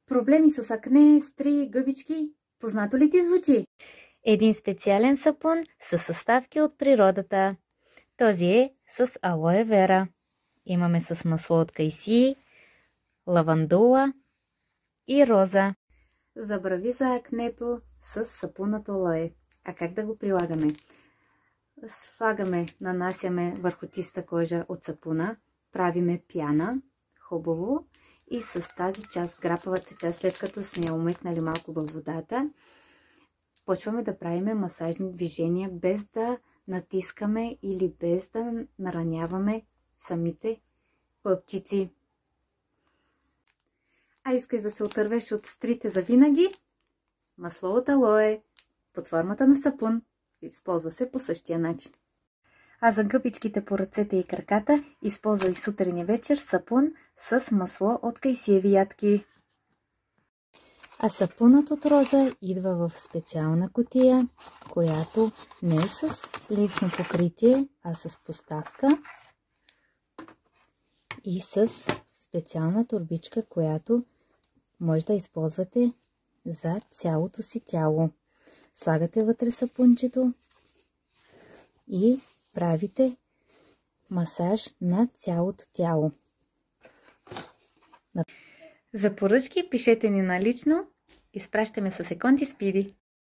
Проблеми с акне, стри, гъбички? Познато ли ти звучи? Един специален сапун с съставки от природата. Този е с алоe вера. Имаме с масло от кайсии, лавандула и роза. Забрави за акнето с сапунът алоe. А как да го прилагаме? Нанасяме върху чиста кожа от сапуна, правиме пяна, хубаво, и с тази част, грапавата част, след като сме я умекнали малко във водата, почваме да правиме масажни движения, без да натискаме или без да нараняваме самите пъпчици. А искаш да се отървеш от стрите за винаги? Масло от алоe под формата на сапун използва се по същия начин. А за гъбичките по ръцете и краката използвай сутрин и вечер сапун с масло от кайсиеви ядки. А сапунът от роза идва в специална кутия, която не е с лично покритие, а с поставка и с специална торбичка, която може да използвате за цялото си тяло. Слагате вътре сапунчето и правите масаж на цялото тяло. За поръчки пишете ни на лично. Изпращаме с Еконти Спиди.